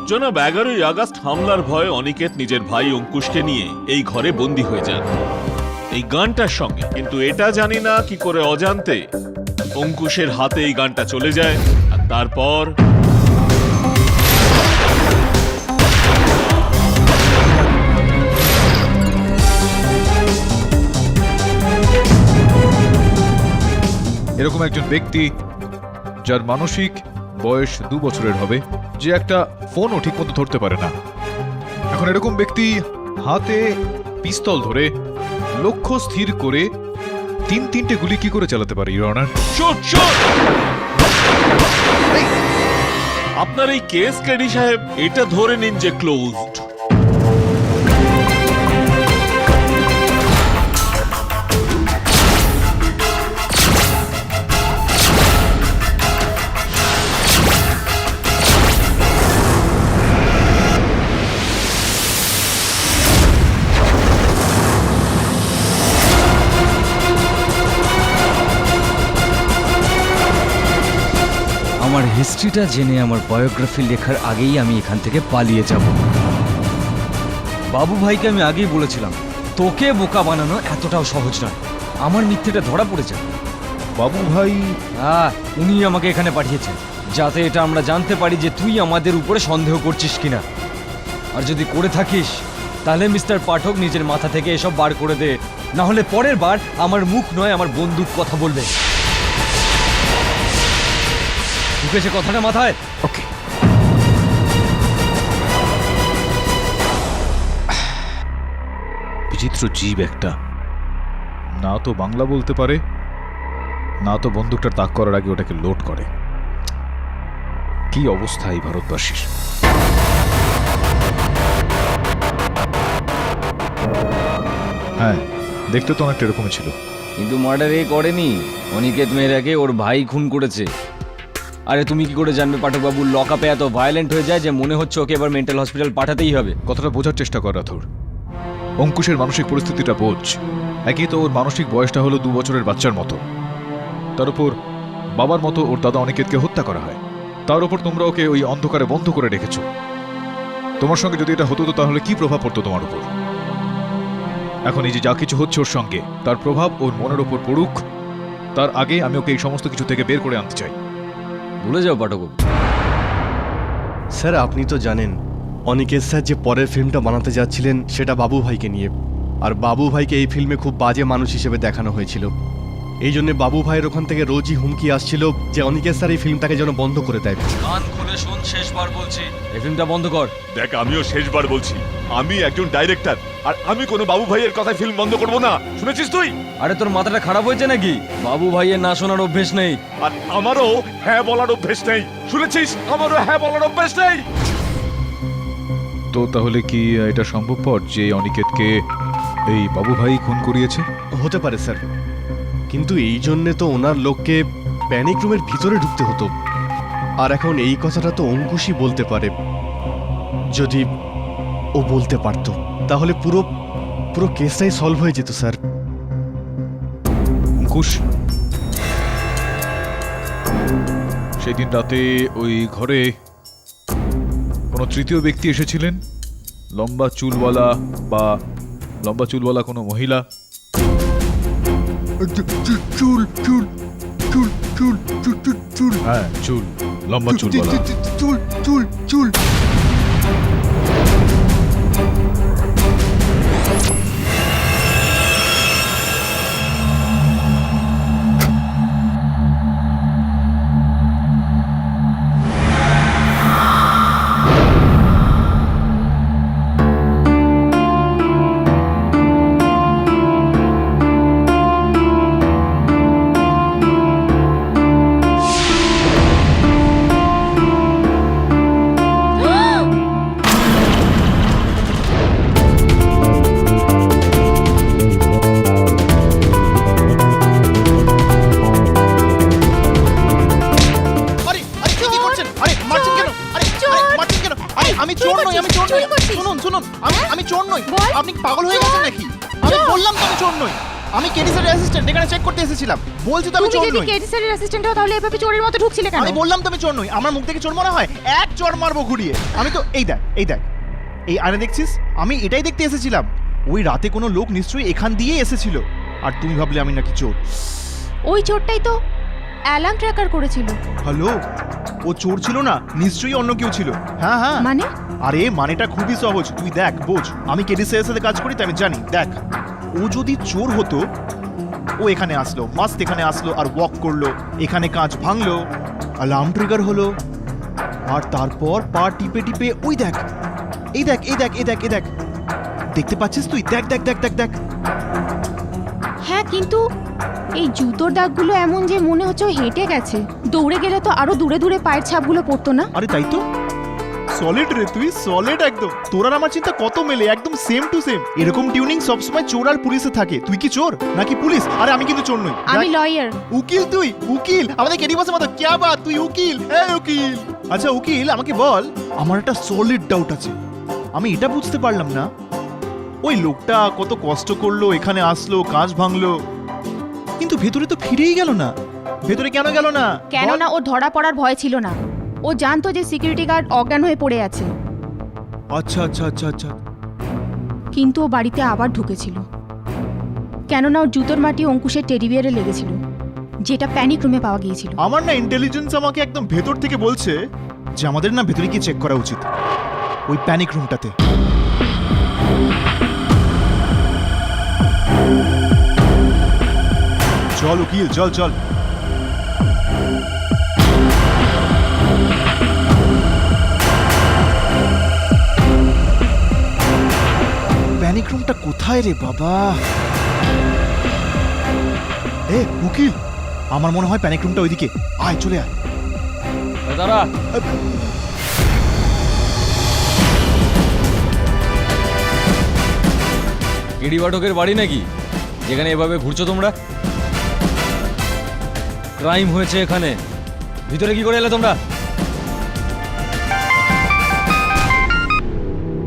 জনাব 11ই আগস্ট হামলার ভয়ে অনিকেত নিজের ভাই অঙ্কুশকে নিয়ে এই ঘরে বন্দী হয়ে যান এই গানটার সঙ্গে। কিন্তু এটা জানি না কি করে অজান্তে অঙ্কুশের হাতে এই গানটা চলে যায়, আর তারপর এরকম একজন ব্যক্তি যার মানসিক বয়স 2 বছরের হবে, যে একটা ফোনও ঠিক মতো ধরতে পারে না, এখন এরকম ব্যক্তি হাতে পিস্তল ধরে লক্ষ্য স্থির করে 3-3টে গুলি কি করে চালাতে পারে ইওর অনার? Shoot shoot! আপনার এই কেস কেডি সাহেব, এটা ধরে নিন যে ক্লোজড। আমার হিস্ট্রিটা জেনে আমার বায়োগ্রাফি লেখার আগেই আমি এখান থেকে পালিয়ে যাব। বাবু ভাইকে আমি আগেই বলেছিলাম, তোকে বোকা বানানো এতটাও সহজ নয়। আমার মিথ্যেটা ধরা পড়ে যায়। বাবু ভাই? উনি আমাকে এখানে পাঠিয়েছেন যাতে এটা আমরা জানতে পারি যে তুই আমাদের উপরে সন্দেহ করছিস কিনা। আর যদি করে থাকিস তাহলে মিস্টার পাঠক নিজের মাথা থেকে এসব বার করে দে, না হলে পরের বার আমার মুখ নয় আমার বন্দুক কথা বলবে। ঢুকেছে কথাটা মাথায়? ওকে। বিচিত্র জীব একটা, না তো বাংলা বলতে পারে, না তো বন্দুকটা তাক করার আগে ওটাকে লোড করে। কি অবস্থা এই ভারতবাসীর! হ্যাঁ, দেখতে তো অনেকটা এরকমই ছিল। কিন্তু মার্ডার এ করেনি, অনিকেত মেহরাকে ওর ভাই খুন করেছে। আরে তুমি কি করে জানবে পাঠকবাবু লক আপে এত ভায়োলেন্ট হয়ে যায় যে মনে হচ্ছে ওকে এবার মেন্টাল হসপিটাল পাঠাতেই হবে? কথাটা বোঝার চেষ্টা কর রাথোর। অঙ্কুশের মানসিক পরিস্থিতিটা বোঝ। একই তো ওর মানসিক বয়সটা হলো 2 বছরের বাচ্চার মতো, তার উপর বাবার মতো ওর দাদা অনিকেতকে হত্যা করা হয়, তার উপর তোমরা ওকে ওই অন্ধকারে বন্ধ করে রেখেছো। তোমার সঙ্গে যদি এটা হতো তো তাহলে কি প্রভাব পড়তো তোমার উপর? এখন এই যে যা কিছু হচ্ছে ওর সঙ্গে, তার প্রভাব ওর মনের ওপর পড়ুক, তার আগে আমি ওকে এই সমস্ত কিছু থেকে বের করে আনতে চাই। ভুলে যাও পাঠকবাবু। স্যার আপনি তো জানেন অনিকেত স্যার যে পরের ফিল্মটা বানাতে যাচ্ছিলেন সেটা বাবু ভাইকে নিয়ে, আর বাবু ভাইকে এই ফিল্মে খুব বাজে মানুষ হিসেবে দেখানো হয়েছিল। এই জন্য বাবু ভাইয়ের ওখান থেকে রোজই হুমকি আসছিল যে অনিকেত স্যার এই ফিল্মটাকে যেন বন্ধ করে দেয়। কান খুলে শুন, শেষবার বলছি, এই ফিল্মটা বন্ধ কর। দেখ, আমিও শেষবার বলছি, আমি একজন ডাইরেক্টর, আর আমি কোনো বাবু ভাইয়ের কথায় ফিল্ম বন্ধ করব না। শুনেছিস তুই? আরে তোর মাথাটা খারাপ হয়েছে নাকি? বাবু ভাইয়ের না শোনার অভ্যেস নেই। আর আমারও হ্যাঁ বলার অভ্যেস নেই। শুনেছিস? আমারও হ্যাঁ বলার অভ্যেস নেই। তো তাহলে কি এটা সম্ভবপর যে অনিকেতকে এই বাবু ভাই খুন করিয়েছে? হতে পারে স্যার, কিন্তু এই জন্যে তো ওনার লোককে প্যানিক রুমের ভিতরে ঢুকতে হতো। আর এখন এই কথাটা তো অঙ্কুশই বলতে পারে। যদি ও বলতে পারতো তাহলে পুরো পুরো কেসটাই সলভ হয়ে যেত স্যার। অঙ্কুশ, সেদিন রাতে ওই ঘরে কোনো তৃতীয় ব্যক্তি এসেছিলেন? লম্বা চুলওয়ালা কোনো মহিলা? চুল চুল চুল চুল চুল চুল হ্যাঁ, চুল, লম্বা চুলওয়ালা। চুল চুল চুল। আমি চোর নই। আপনি পাগল হয়ে গেছেন নাকি? আমি বললাম তো আমি চোর নই। আমি কেডি স্যারের অ্যাসিস্ট্যান্ট, এখানে চেক করতে এসেছিলাম। বলছি তো আমি তুমি চোর যদি নই। কেডি স্যারের অ্যাসিস্ট্যান্ট হও তাহলে এভাবে চোরের মতো ঢুকছিলে কেন? আমি বললাম তো আমি চোর নই, আমার মুখ থেকে চোর মনে হয়? এক চোর মারবো ঘুরিয়ে। আমি তো এই দেখ এই আয়না দেখছিস, আমি এটাই দেখতে এসেছিলাম। ওই রাতে কোনো লোক নিশ্চয়ই এখান দিয়ে এসেছিল, আর তুমি ভাবলে আমি নাকি চোর। ওই চোরটাই তো অ্যালার্ম ট্র্যাকার করেছিল। হ্যালো, ও চোর ছিল না, নিশ্চয়ই অন্য কেউ ছিল। হ্যাঁ হ্যাঁ, মানে আরে মানেটা খুবই সহজ, তুই দেখ বোঝ। আমি কেডি স্যারের সাথে কাজ করি তো আমি জানি। দেখ, ও যদি চোর হতো, ও এখানে আসলো, মাস্ট এখানে আসলো আর ওয়াক করলো, এখানে কাঁচ ভাঙলো, অ্যালার্ম ট্রিগার হলো, আর তারপর পা টিপে টিপে ওই দেখ, এই দেখ এই দেখ এই দেখ এই দেখ, দেখতে পাচ্ছিস তুই? দেখ দেখ দেখ দেখ দেখ। হ্যাঁ, কিন্তু এই জুতোর দাগগুলো এমন যে মনে হচ্ছে ও হেঁটে গেছে। দৌড়ে গেলে তো আরো দূরে দূরে পায়ের ছাপগুলো পড়তো না? আরে তাই তো, সলিড রে তুই, সলিড একদম। তোর আর আমার চিন্তা কত মেলে, একদম সেম টু সেম। এরকম টিউনিং সবসময় চোর আর পুলিশে থাকে। তুই কি চোর নাকি পুলিশ? আরে আমি কিন্তু চোর নই। আমি লয়ার। উকিল? তুই উকিল? আমাদের কেডি বসে মতো ক্যা বাত, তুই উকিল? হ্যাঁ উকিল। আচ্ছা উকিল, আমাকে বল, আমার একটা সলিড ডাউট আছে। আমি এটা বুঝতে পারলাম না, ওই লোকটা কত কষ্ট করলো, এখানে আসলো, কাঁচ ভাঙলো, কিন্তু ভেতরে তো ফিরেই গেল না। ভেতরে কেন গেল না? কেননা ও ধরা পড়ার ভয় ছিল না। ও জানতো যে সিকিউরিটি গার্ড অজ্ঞান হয়ে পড়ে আছে, আচ্ছা আচ্ছা আচ্ছা আচ্ছা। কিন্তু ও বাড়িতে আবার ঢুকেছিল। কেননা ওর জুতোর মাটি অঙ্কুশের টেডি বিয়ারে লেগেছিল, যেটা প্যানিক রুমে পাওয়া গিয়েছিল। আমার না ইন্টেলিজেন্স আমাকে একদম ভেতর থেকে বলছে যে আমাদের না ভেতরে কি চেক করা উচিত, ওই প্যানিক রুমটাতে। চল উকিল, চল চল। প্যানিক রুমটা কোথায় রে বাবা? এ উকিল, আমার মনে হয় প্যানিক রুমটা ওইদিকে। আয়, চলে আয়। দাঁড়া, কেডি পাঠকের বাড়ি নাকি যেখানে এভাবে ঘুরছো তোমরা? ক্রাইম হয়েছে এখানে, ভিতরে কি করে এলে তোমরা?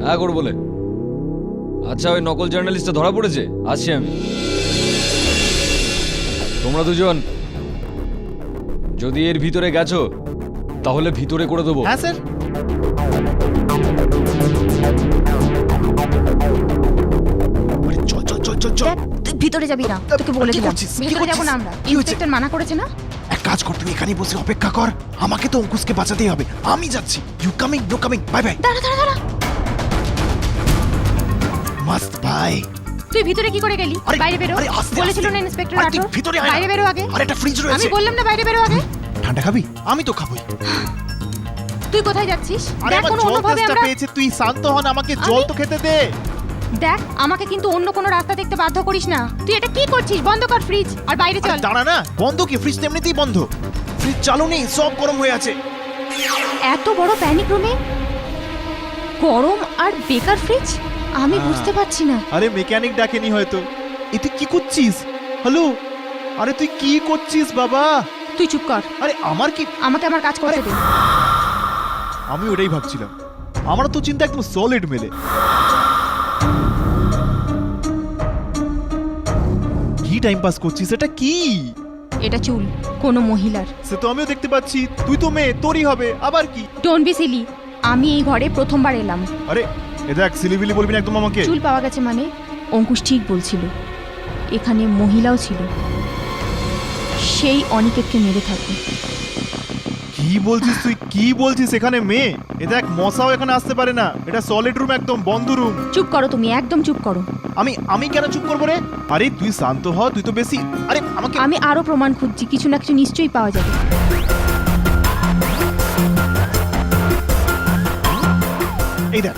হ্যাঁ করো বলে। আচ্ছা, ওই নকল জার্নালিস্টটা ধরা পড়েছে? আসছি আমি। তোমরা দুজন যদি এর ভিতরে গেছো তাহলে ভিতরে করে দেবো। হ্যাঁ স্যার। আরে চল চল চল চল চল। দেখ, তুই ভিতরে যাবি না, তোকে বলে কি দিলাম। করছিস? কি ভিতরে যাবো করছিস? না আমরা, কি হয়েছে? ইন্সপেক্টর মানা করেছে না। এক কাজ কর, তুই এখানেই বসে অপেক্ষা কর, আমাকে তো অঙ্কুশকে বাঁচাতেই হবে। আমি যাচ্ছি। You coming? No coming? Bye bye. দাঁড়া দাঁড়া দাঁড়া, মাস্ট বাই। তুই ভিতরে কি করে গেলি? আরে, বাইরে বেরো। আরে, আস্তে, বলেছিল আস্তে। না ইন্সপেক্টর আরে, তুই রাঠোর, ভিতরে আয় না। বাইরে বেরো আগে। আর একটা ফ্রিজ আমি রয়েছে। বললাম না বাইরে বেরো আগে। ঠান্ডা খাবি? আমি তো খাবই। তুই কোথায় যাচ্ছিস? আরে দেখ, আমার কোনো জল অন্যভাবে তেষ্টা আমরা পেয়েছে, তুই শান্ত হন, আমাকে জল আমি- তো খেতে দে। দেখ, আমাকে কিন্তু অন্য কোনো রাস্তা দেখতে বাধ্য করিস না। তুই এটা কি করছিস? বন্ধ কর ফ্রিজ আর বাইরে আরে চল। দাঁড়া না, বন্ধ কি? ফ্রিজ তো এমনিতেই বন্ধ। ফ্রিজ চালু নেই, সব গরম হয়ে আছে। এত বড় প্যানিক রুমে গরম আর বেকার ফ্রিজ? আমি বুঝতে পারছি না। আরে মেকানিক ডাকেনি হয়তো। এ তুই কি করছিস? হ্যালো, আরে তুই কি করছিস বাবা? তুই চুপ কর, আরে আমার কি? আমাকে আমার কাজ করতে দে। আমি ওটাই ভাবছিলাম, আমার তো চিন্তা একদম সলিড মেলে। কি টাইম পাস করছিস? এটা কি? এটা চুল কোনো মহিলার। সে তো আমিও দেখতে পাচ্ছি, তুই তো মেয়ে, তোরই হবে। আবার কি? Don't be silly. আমি এই ঘরে প্রথমবার এলাম। আরে এ দেখ, সিলিবিলি বলবি না একদম আমাকে। চুল পাওয়া গেছে মানে? অঙ্কুশ ঠিক বলছিল, এখানে মহিলাও ছিল, সেই অনিকেতকে মেরে থাকবে। কি বলছিস তুই? কি বলছিস? এখানে মেয়ে? এ দেখ, মশাও এখানে আসতে পারে না। এটা সলিড রুম, একদম বন্ধ রুম। চুপ করো তুমি, একদম চুপ করো। আমি কেন চুপ করবো রে? আরে তুই শান্ত হ, তুই তো বেশি। আরে আমাকে আমি আরো প্রমাণ খুঁজছি, কিছু না কিছু নিশ্চয়ই পাওয়া যাবে। এই দেখ,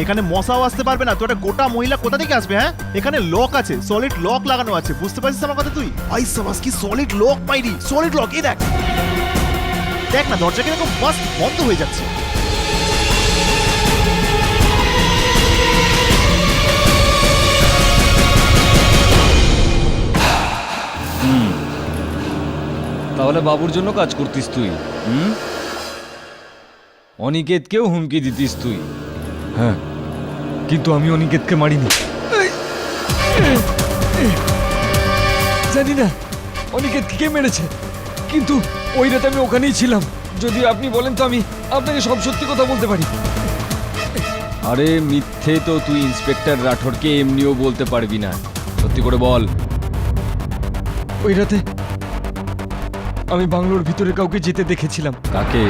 এখানে মশাও আসতে পারবে না। তো একটা গোটা মহিলা কোথা থেকে আসবে? হ্যাঁ, এখানে লক আছে, সলিড লক লাগানো আছে। বুঝতে পারছিস আমার কথা তুই? আই সাবাস, কি সলিড লক পাইরি, সলিড লক। এই দেখ, দেখ না, দরজা কিরকম ফাস্ট বন্ধ হয়ে যাচ্ছে। তাহলে বাবুর জন্য কাজ করতিস তুই? অনিকেতকেও হুমকি দিতিস তুই? হ্যাঁ, কিন্তু আমি অনিকেতকে মারিনি। জানি না অনিকেত কে মেরেছে, কিন্তু ওই রাতে আমি ওখানেই ছিলাম। যদি আপনি বলেন তো আমি আপনাকে সব সত্যি কথা বলতে পারি। আরে মিথ্যে তো তুই ইন্সপেক্টর রাঠোরকে এমনিও বলতে পারবি না, সত্যি করে বল। ওই রাতে আমি বাংলোর ভিতরে কাউকে যেতে দেখেছিলাম। কাকে?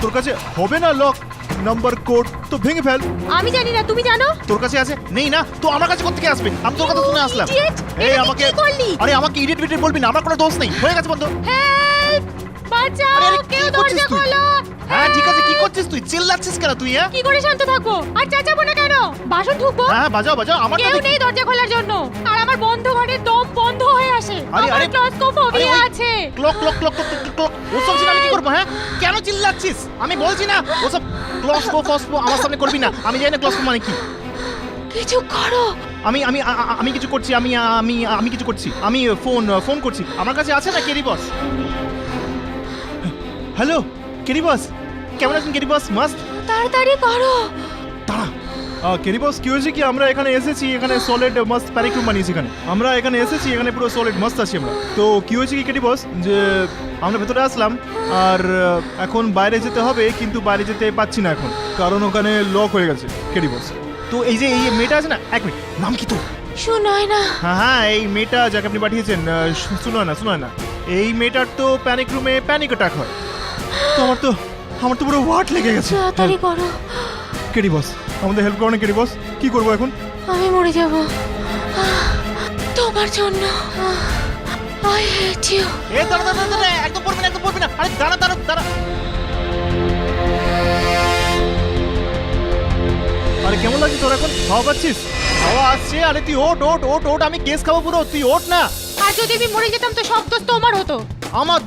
তোর কাছে হবে না লক নাম্বার কোড, তো ভেঙে ফেল। আমি জানি না, তুমি জানো? তোর কাছে আছে? নেই না তো আমার কাছে কোত্থেকে আসবে? আমি তোর কথা শুনে আসলাম। Idiot! এই এটা তুই আমাকে কি করলি? আরে আমাকে ইডিয়েট বিডিয়েট বলবি না, আমার কোনো দোষ নেই। হয়ে গেছে বন্ধু। হেল্প! বাঁচাও! আরে, আরে, কি কেউ করছিস দরজা তুই? খোলো! হ্যাঁ ঠিক আছে, কি করছিস তুই? চিল্লাচ্ছিস কেন তুই? হ্যাঁ কি করে শান্ত থাকবো? আর চেঁচাবো না কেন? বাসন ঢুকবো? হ্যাঁ বাজাও বাজাও, আমার কেউ নেই দরজা খোলার জন্য। আর আমার বন্ধ ঘরের দম বন্ধ হয়ে আসে। আরে, আমার আরে, ক্লস্ট্রোফোবিয়া আরে, ওই- আছে। ক্লক ক্লক ক্লক ক্লক ওসব ছিল আমি কি করবো? হ্যাঁ কেন চিল্লাচ্ছিস? আমি বলছি না ওসব ক্লস্পো ফসপো আমার সামনে করবি না। আমি জানি না ক্লস্পো মানে কি। কিছু করো। আমি আমি আ- আমি কিছু করছি, আমি আমি আমি কিছু করছি। আমি ফোন করছি। আমার কাছে আছে না কেরি বস? হ্যালো কেরি বস, কেমন আছেন কেরি বস? মাস্ট তাড়াতাড়ি করো। দাঁড়া। কেরি বস কি হয়েছে কি, আমরা এখানে এসেছি, এখানে সলিড মাস্ট প্যানিক রুম বানিয়েছি এখানে। আমরা এখানে এসেছি, এখানে পুরো সলিড মাস্ট আছি আমরা। তো কি হয়েছে কি কেরি বস, যে আমরা ভেতরে আসলাম আর এখন বাইরে যেতে হবে, কিন্তু বাইরে যেতে পাচ্ছি না এখন, কারণ ওখানে লক হয়ে গেছে কেরি বস। তো এই যে এই মেয়েটা আছে না, এক মিনিট, নাম কি তো? শোনায় না। হ্যাঁ হ্যাঁ, এই মেয়েটা যাকে আপনি পাঠিয়েছেন, শোনো না, এই মেয়েটার তো প্যানিক রুমে প্যানিক অ্যাটাক হয়। তো আমার তো পুরো ওয়াট লেগে গেছে। তাড়াতাড়ি করো। কেডি বস আমাদের হেল্প করো না কেডি বস, কি করবো এখন? আমি মরে যাব তোমার জন্য। I hate you. এ দাঁড়া, একদম পড়বি না, আরে দাঁড়া। আরে কেমন লাগছে তোর এখন? হাওয়া পাচ্ছিস? হাওয়া আসছে। আরে তুই ওট, আমি কেস খাবো পুরো, তুই ওঠ না। আর যদি আমি মরে যেতাম তো সব দোষ তোমার হতো। আমার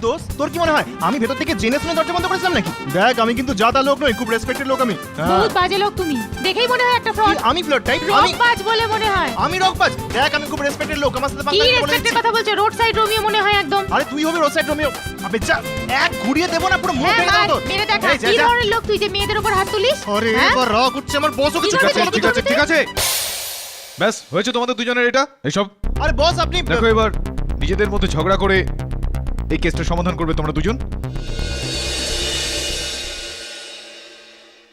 দোষ? তোর কি মনে হয় আমি ভেতর থেকে জেনে শুনে দরজা বন্ধ করেছিলাম নাকি? দেখ আমি কিন্তু জাতা লোক নই, খুব রেসপেক্টেড লোক আমি। বহুত বাজে লোক তুমি, দেখেই মনে হয় একটা ফ্রড। আমি ফ্লড টাইপ? রকবাজ বলে মনে হয়। আমি রকবাজ? দেখ আমি খুব রেসপেক্টেড লোক, আমার সাথে কি পাঙ্গা নিতে বলে রেসপেক্টের দিচ্ছি। কথা বলছো? রোড সাইড রোমিও মনে হয় একদম। আরে তুই হবে রোড সাইড রোমিও? আবে যা, এক ঘুরিয়ে দেবো না, পুরো মুখ হ্যাঁ, ভেঙে দেবো তোর। মেরে দেখা এই, যা, কি যা। ধরনের লোক তুই যে মেয়েদের উপর হাত তুলিস? আরে হ্যাঁ? এবার রাগ উঠছে আমার, বসও কিছু ঠিক করতে আছে, বলো তো। ঠিক আছে ব্যাস হয়েছে তোমাদের দুজনের এটা এইসব। আরে বস আপনি দেখো এবার নিজেদের মধ্যে ঝগড়া করে এই কেসটা সমাধান করবে তোমরা দুজন।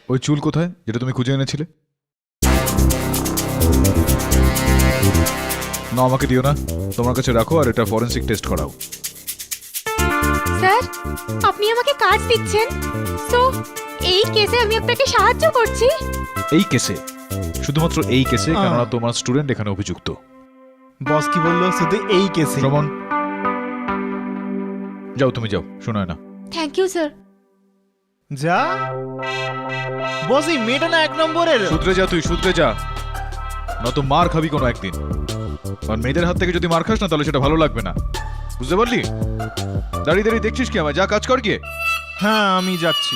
ওই চুল কোথায় যেটা তুমি খুঁজে এনেছিলে? না আমাকে দিও না, তোমার কাছে রাখো আর এটা ফরেনসিক টেস্ট করাও। স্যার, আপনি আমাকে কাজ দিচ্ছেন, সো এই কেসে আমি আপনাকে সাহায্য করছি। এই কেসে? শুধুমাত্র এই কেসে, কেননা তোমার স্টুডেন্ট এখানে অভিযুক্ত। বস কি বললো? শুধু এই কেসে? শ্রমণ যাও, তুমি যাও, শোনায় না। Thank you sir. যা বস, এই মেয়েটা না এক নম্বরের। শুধরে যা, তুই শুধরে যা, নয়তো মার খাবি কোনো একদিন। আর মেয়েদের হাত থেকে যদি মার খাস না তাহলে সেটা ভালো লাগবে না, বুঝতে পারলি? দাঁড়িয়ে দেখছিস কি আমায়? যা কাজ কর গিয়ে। হ্যাঁ আমি যাচ্ছি।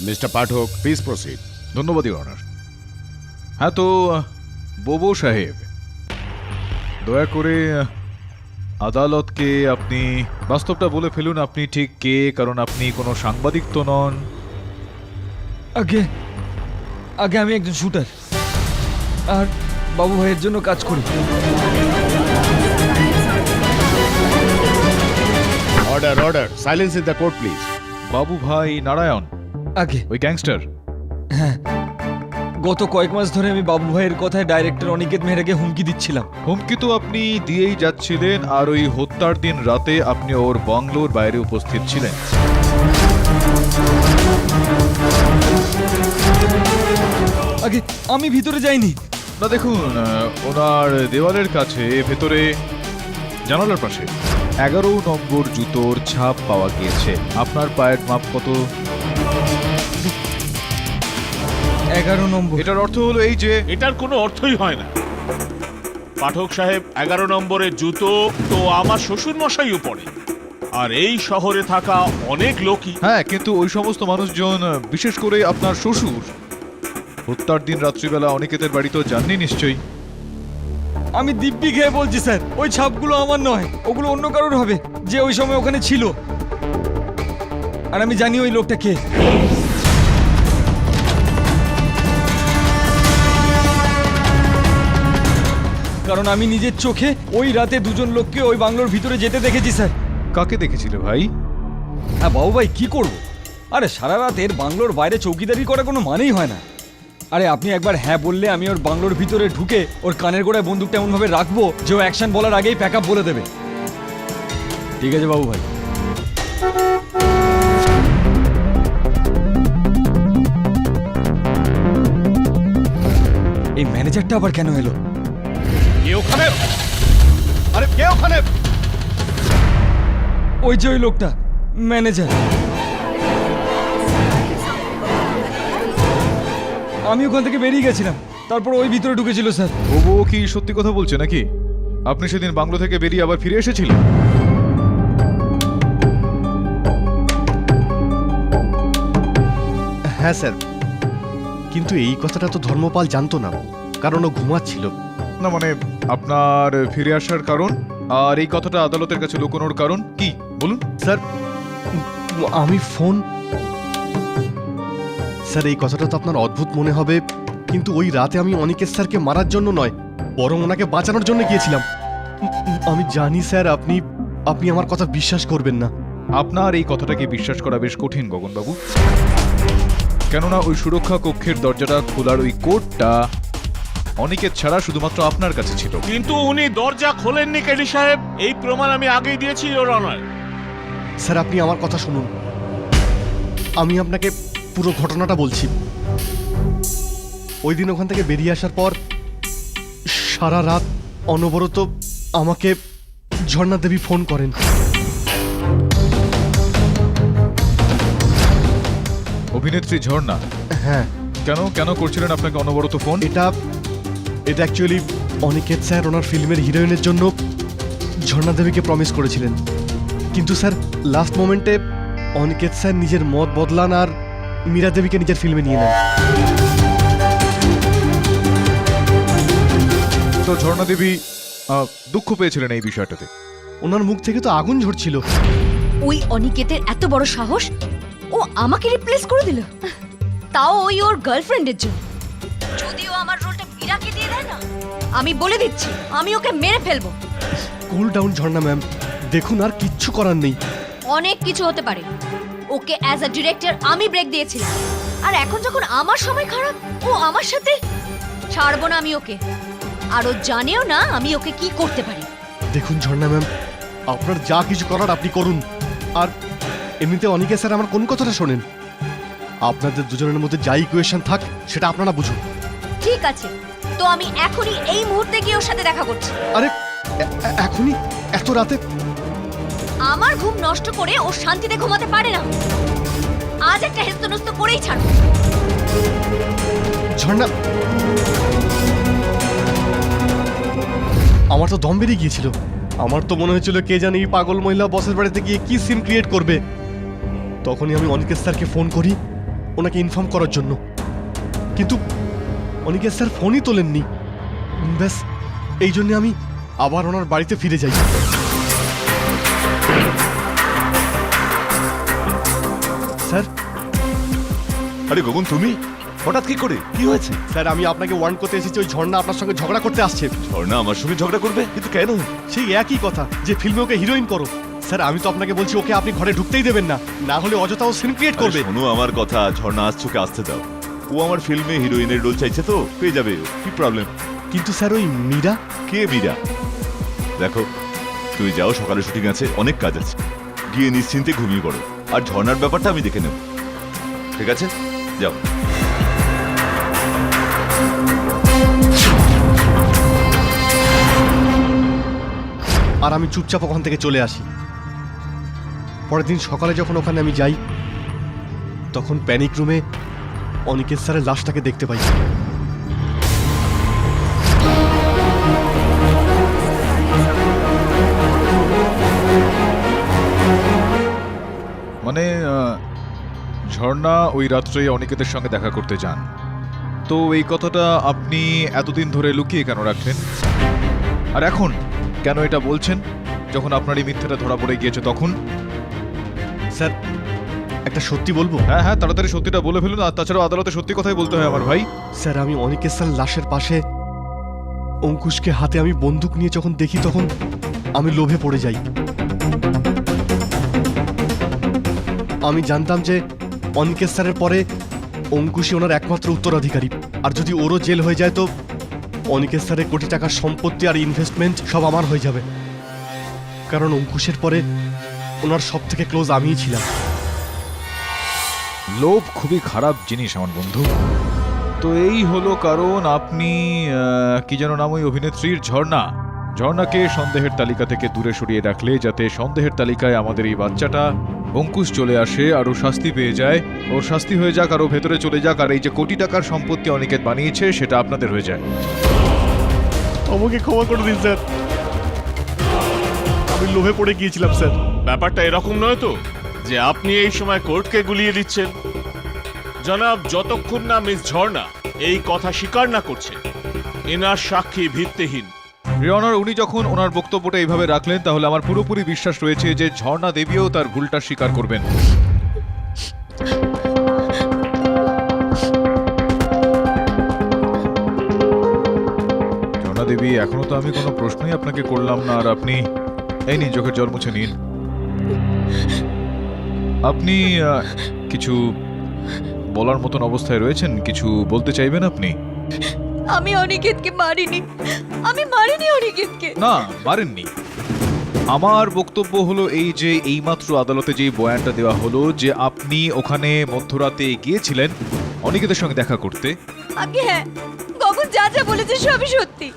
Mister Pathak, please proceed. ধন্যবাদ ইওর অনার। হ্যাঁ তো বোবো সাহেব, দয়া করে আদালতকে আপনি বাস্তবটা বলে ফেলুন, আপনি ঠিক কে, কারণ আপনি কোনো সাংবাদিক তো নন। আগে আমি একজন শুটার আর বাবু ভাইয়ের জন্য কাজ করি। Order, silence in the court please. বাবু ভাই নারায়ণ, আগে ওই গ্যাংস্টার। গত কয়েক মাস ধরে আমি বাবু ভাইয়ের কথায় ডাইরেক্টর অনিকেত মেহরাকে হুমকি দিচ্ছিলাম। হুমকি তো আপনি দিয়েই যাচ্ছিলেন, আর ওই হত্যার দিন রাতে আপনি ওর বাংলোর বাইরে উপস্থিত ছিলেন। আগে আমি ভিতরে যাইনি। না দেখুন, ওনার দেওয়ালের কাছে ভেতরে জানালার পাশে 11 নম্বর জুতোর ছাপ পাওয়া গিয়েছে। আপনার পায়ের মাপ কত? 11 নম্বর। এটার অর্থ হলো এই যে এটার কোনো অর্থই হয় না। পাঠক সাহেব, 11 নম্বরের জুতো তো আমার শ্বশুর মশাইও পরে, আর এই শহরে থাকা অনেক লোকই। হ্যাঁ, কিন্তু ওই সমস্ত মানুষজন, বিশেষ করে আপনার শ্বশুর, হত্যার দিন রাত্রিবেলা অনিকেতের বাড়ি তো যাননি নিশ্চয়ই। আমি দিব্যি খেয়ে বলছি স্যার, ওই ছাপগুলো আমার নয়, ওগুলো অন্য কারোর হবে যে ওই সময় ওখানে ছিল। আর আমি জানি ওই লোকটা কে। কারণ আমি নিজের চোখে ওই রাতে দুজন লোককে ওই বাংলোর ভিতরে যেতে দেখেছি স্যার। কাকে দেখেছিলে ভাই? হ্যাঁ বাবু ভাই, কি করব? আরে সারা রাতের বাংলোর বাইরে চৌকিদারি করা কোনো মানেই হয় না। আরে আপনি একবার হ্যাঁ বললে আমি ওর বাংলোর ভিতরে ঢুকে ওর কানের গোড়ায় বন্দুকটা এমনভাবে রাখবো যে ও অ্যাকশন বলার আগেই প্যাক আপ বলে দেবে। ঠিক আছে বাবু ভাই। এই ম্যানেজারটা আবার কেন এলো? কে ওখানে? আরে কে ওখানে? ওই যে ওই লোকটা, ম্যানেজার। আমি ওখান থেকে বেরিয়ে গেছিলাম, তারপর ওই ভিতরে ঢুকেছিল স্যার। ও কি সত্যি কথা বলছে নাকি? আপনি সেদিন বাংলো থেকে বেরিয়ে আবার ফিরে এসেছিলেন? হ্যাঁ স্যার, কিন্তু এই কথাটা তো ধর্মপাল জানতো না, কারণ ও ঘুমাচ্ছিল। না মানে আপনার ফিরে আসার কারণ আর এই কথাটা আদালতের কাছে লুকোনোর কারণ কি বলুন? স্যার আমি ফোন, স্যার এই কথাটা তো আপনার অদ্ভুত মনে হবে, কিন্তু ওই রাতে আমি অনিকেত স্যারকে মারার জন্য নয়, বরং ওনাকে বাঁচানোর জন্য গিয়েছিলাম। আমি জানি স্যার আপনি আমার কথা বিশ্বাস করবেন না। আপনার এই কথাটাকে বিশ্বাস করা বেশ কঠিন গগনবাবু, কেননা ওই সুরক্ষা কক্ষের দরজাটা খোলার ওই কোডটা অনিকেত ছাড়া শুধুমাত্র আপনার কাছে ছিল। কিন্তু উনি দরজা খোলেননি কেডি সাহেব, এই প্রমাণ আমি আগেই দিয়েছি ইওর অনার। স্যার আপনি আমার কথা শুনুন, আমি আপনাকে পুরো ঘটনাটা বলছি। ওই দিন ওখান থেকে বেরিয়ে আসার পর সারা রাত অনবরত আমাকে ঝর্ণা দেবী ফোন করেন। অভিনেত্রী ঝর্ণা? হ্যাঁ। কেন করছিলেন আপনাকে অনবরত ফোন? এটা অ্যাকচুয়ালি অনিকেত স্যার ওনার ফিল্মের হিরোইনের জন্য ঝর্ণা দেবীকে প্রমিস করেছিলেন, কিন্তু স্যার লাস্ট মোমেন্টে অনিকেত স্যার নিজের মত বদলান আর মীরা দেবীকে নিজের ফিল্মে নিয়ে নেন। তো ঝর্ণা দেবী দুঃখ পেয়েছিলেন এই বিষয়টাতে? ওনার মুখ থেকে তো আগুন ঝরছিল। ওই অনিকেতের এত বড় সাহস, ও আমাকে রিপ্লেস করে দিল, তাও ওই ওর গার্লফ্রেন্ডের জন্য। যদিও আমার রোলটা মীরাকে দিয়ে দেয় না, আমি বলে দিচ্ছি আমি ওকে মেরে ফেলবো। কুল ডাউন ঝর্ণা ম্যাম, দেখুন আর কিচ্ছু করার নেই। অনেক কিছু হতে পারে, ওকে অ্যাজ আ ডিরেক্টর আমি ব্রেক দিয়েছিলাম, আর এখন যখন আমার সময় খারাপ ও আমার সাথে, ছাড়বো না আমি ওকে। আর ও জানেও না আমি ওকে কি করতে পারি। দেখুন ঝর্ণা ম্যাম, আপনার যা কিছু করার আপনি করুন, আর এমনিতে অনিকেত স্যার আমার কোন কথাটা শোনেন। আপনাদের দুজনের মধ্যে যা ইকুয়েশন থাক সেটা আপনারা বুঝুন। ঠিক আছে, তো আমি এখনই এই মুহূর্তে গিয়ে ওর সাথে দেখা করছি। আরে এখনই এত রাতে? আমার ঘুম নষ্ট করে ও শান্তিতে ঘুমাতে পারে না, আজ একটা হেস্তনস্ত করেই ছাড়ব। ঝর্ণা, আমার তো দম বেরিয়ে গিয়েছিল। আমার তো মনে হয়েছিল কে জানে এই পাগল মহিলা বসের বাড়িতে গিয়ে কি সিন ক্রিয়েট করবে। তখনই আমি অনিকেত স্যারকে ফোন করি ওনাকে ইনফর্ম করার জন্য, কিন্তু অনিকেত স্যার ফোনই তোলেননি। ব্যাস এই জন্য আমি আবার ওনার বাড়িতে ফিরে যাই। স্যার, আরে গগন, তুমি হঠাৎ কি করে? কি হয়েছে? স্যার আমি আপনাকে ওয়ার্ন করতে এসেছি, ওই ঝর্ণা আপনার সঙ্গে ঝগড়া করতে আসছে। ঝর্ণা আমার সঙ্গে ঝগড়া করবে? কিন্তু কেন? সেই একই কথা যে ফিল্মে ওকে হিরোইন করো। স্যার আমি তো আপনাকে বলছি ওকে আপনি ঘরে ঢুকতেই দেবেন না, না হলে অযথা ও সিন ক্রিয়েট করবে। আরে শোনো আমার কথা, ঝর্ণা আসছে, ওকে আসতে দাও। ও আমার ফিল্মে হিরোইনের রোল চাইছে, তো পেয়ে যাবে ও, কি প্রবলেম? কিন্তু স্যার ওই মীরা? কে মীরা? দেখো, তুমি যাও, সকালে শুটিং আছে, অনেক কাজ আছে, গিয়ে নিশ্চিন্তে ঘুমিয়ে পড়ো। আর ঝর্ণার ব্যাপারটা আমি দেখে নেব, ঠিক আছে? যাও। আর আমি চুপচাপ ওখান থেকে চলে আসি। পরের দিন সকালে যখন ওখানে আমি যাই, তখন প্যানিক রুমে অনিকেত স্যারের লাশটাকে দেখতে পাই। মানে ঝর্ণা ওই রাত্রে অনিকেতের সঙ্গে দেখা করতে যান, তো এই কথাটা আপনি এতদিন ধরে লুকিয়ে কেন রাখলেন? আর এখন কেন এটা বলছেন যখন আপনার এই মিথ্যাটা ধরা পড়ে গিয়েছে তখন? স্যার একটা সত্যি বলবো? হ্যাঁ, তাড়াতাড়ি সত্যিটা বলে ফেলুন, আর তাছাড়াও আদালতে সত্যি কথাই বলতে হয় আমার ভাই। স্যার আমি অনিকেত স্যার লাশের পাশে অঙ্কুশকে হাতে আমি বন্দুক নিয়ে যখন দেখি তখন আমি লোভে পড়ে যাই। আমি জানতাম যে অনিকেত স্যারের পরে অঙ্কুশই ওনার একমাত্র উত্তরাধিকারী, আর যদি ওরও জেল হয়ে যায় তো অনিকেত স্যারের কোটি টাকার সম্পত্তি আর ইনভেস্টমেন্ট সব আমার হয়ে যাবে, কারণ অঙ্কুশের পরে ওনার সব থেকে ক্লোজ আমিই ছিলাম। লোভ খুবই খারাপ জিনিস আমার বন্ধু। তো এই হলো কারণ আপনি কি যেন নাম ওই অভিনেত্রীর, ঝর্ণাকে সন্দেহের তালিকা থেকে দূরে সরিয়ে রাখলে যাতে সন্দেহের তালিকায় আমাদের এই বাচ্চাটা অঙ্কুশ চলে আসে আর ও শাস্তি পেয়ে যায়, ওর শাস্তি হয়ে যাক আর ও ভেতরে চলে যাক, আর এই যে কোটি টাকার সম্পত্তি অনিকেত বানিয়েছে সেটা আপনাদের হয়ে যায়। আমাকে ক্ষমা করে দিন স্যার, আমি লোভে পড়ে গিয়েছিলাম স্যার। ব্যাপারটা এরকম নয় তো যে আপনি এই সময় কোর্টকে গুলিয়ে দিচ্ছেন। জনাব, যতক্ষণ না মিস ঝর্ণা এই কথা স্বীকার না করছে এনার সাক্ষী ভিত্তিহীন। রিয়নার, উনি যখন ওনার বক্তব্যটা এইভাবে রাখলেন তাহলে আমার পুরোপুরি বিশ্বাস রয়েছে যে ঝর্ণা দেবীও তার ভুলটা স্বীকার করবেন। ঝর্ণা দেবী, এখনো তো আমি কোনো প্রশ্নই আপনাকে করলাম না, আর আপনি এই নিন চোখের জল মুছে নিন। আপনি কিছু বলার মতন অবস্থায় রয়েছেন, কিছু বলতে চাইবেন আপনি? আমি অনিকেতকে মারিনি, আমি মারিনি অনিকেতকে। না, মারেননি। আমার বক্তব্য হলো এই যে এইমাত্র আদালতে যে বয়ানটা দেওয়া হলো যে আপনি ওখানে মধ্যরাতে গিয়েছিলেন অনিকেতের সঙ্গে দেখা করতে। আগে হ্যাঁ, গগন যা যা বলেছে সবই সত্যি।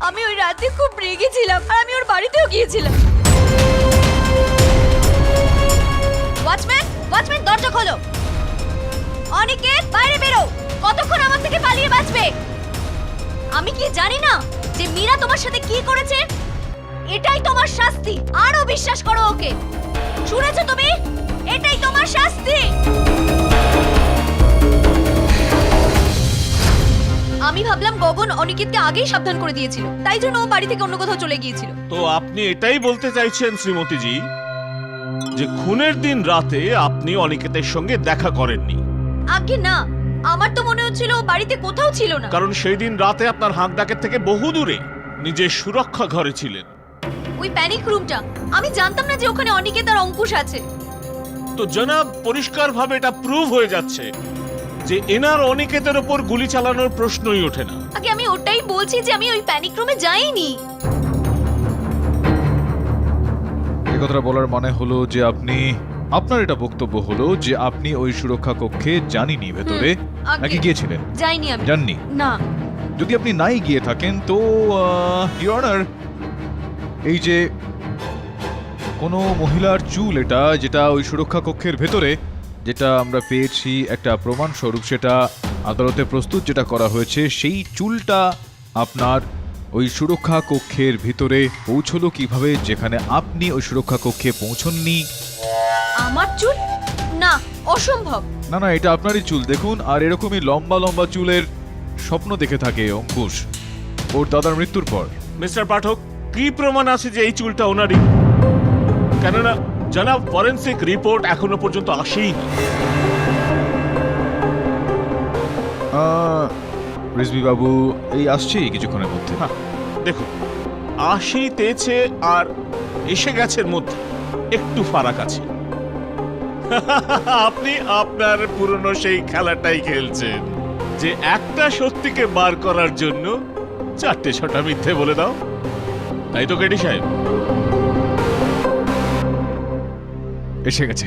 আমি ওই রাতে খুব রেগেছিলাম আর আমি ওর বাড়িতেও গিয়েছিলাম। ওয়াচম্যান দরজা খোলো। অনিকেত বাইরে বেরো, কতক্ষণ আমার থেকে পালিয়ে বাঁচবে? আমি কি জানি না যে মীরা তোমার সাথে কি করেছে? এটাই তোমার শাস্তি, আরো বিশ্বাস করো ওকে। শুনেছো তুমি? এটাই তোমার শাস্তি। আমি ভাবলাম গগন অনিকেতকে আগেই সাবধান করে দিয়েছিল, তাই জন্য ও বাড়ি থেকে অন্য কোথাও চলে গিয়েছিল। তো আপনি এটাই বলতে চাইছেন শ্রীমতীজি যে খুনের দিন রাতে আপনি অনিকেতের সঙ্গে দেখা করেননি? আগে না, আমার তো মনে হচ্ছিল ও বাড়িতে কোথাও ছিল না। কারণ সেই দিন রাতে আপনার হাঁক ডাকের থেকে বহু দূরে নিজের সুরক্ষা ঘরে ছিলেন। ওই প্যানিক রুমটা, আমি জানতাম না যে ওখানে অনিকেত আর অঙ্কুশ আছে। তো জনাব, পরিষ্কারভাবে এটা প্রুভ হয়ে যাচ্ছে যে এনার অনিকেতের ওপর গুলি চালানোর প্রশ্নই ওঠে না। আগে আমি ওটাই বলছি যে আমি ওই প্যানিক রুমে যাইনি। এই কথাটা বলার মানে হলো যে আপনার এটা বক্তব্য হলো যে আপনি ওই সুরক্ষা কক্ষে যাননি ভেতরে, আগে নাকি গিয়েছিলেন? যাইনি আমি। জাননি? না। যদি আপনি নাই গিয়ে থাকেন তো ইওর অনার, এই যে কোনো মহিলার চুল এটা যেটা ওই সুরক্ষা কক্ষের ভেতরে যেটা আমরা পেয়েছি একটা প্রমাণ স্বরূপ, সেটা আদালতে প্রস্তুত যেটা করা হয়েছে, সেই চুলটা আপনার ওই সুরক্ষা কক্ষের ভিতরে পৌঁছলো কিভাবে যেখানে আপনি ওই সুরক্ষা কক্ষে পৌঁছননি? আমার চুল? না, অসম্ভব। না, এটা আপনারই চুল। দেখুন, আর এরকমই লম্বা লম্বা চুলের স্বপ্ন দেখে থাকে অঙ্কুশ ওর দাদার মৃত্যুর পর। মিস্টার পাঠক, কি প্রমাণ আছে যে এই চুলটা ওনারই? কেননা জনাব, ফরেনসিক রিপোর্ট এখনো পর্যন্ত আসেইনি। রিজভি বাবু, এই আসছি কিছুক্ষণের মধ্যে। দেখুন, আসিতেছে আর এসে গেছের মধ্যে একটু ফারাক আছে। আপনি আপনার পুরনো সেই খেলাটাই খেলছেন যে একটা সত্যিকে বার করার জন্য 4-6টা মিথ্যে বলে দাও, তাই তো কেডি সাহেব? এসে গেছে।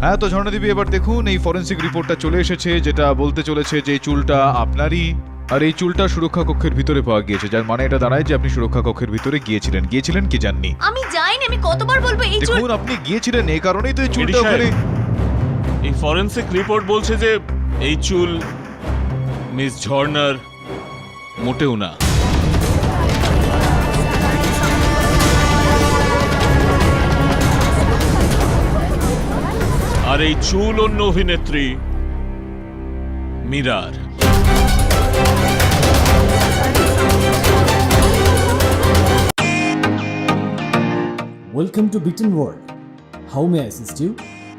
হ্যাঁ, তো ঝর্ণা দেবী, এবার দেখুন এই ফরেনসিক রিপোর্টটা চলে এসেছে যেটা বলতে চলেছে যে এই চুলটা আপনারই, আর এই চুলটা সুরক্ষা কক্ষের ভিতরে পাওয়া গিয়েছে, যার মানে এটা দাঁড়ায় যে আপনি সুরক্ষা কক্ষের ভিতরে গিয়েছিলেন কি জাননি? আমি যাইনি। আমি কতবার বলবো এই চুল? দেখুন, আপনি গিয়েছিলেন, এই কারণেই তো এই চুলটা কেডি সাহেব, ওখানে। এই ফরেনসিক রিপোর্ট বলছে যে এই চুল মিস ঝর্ণার মোটেও না। আর এই চুল অন্য অভিনেত্রী মীরার। Welcome to beaten world. How may assist you?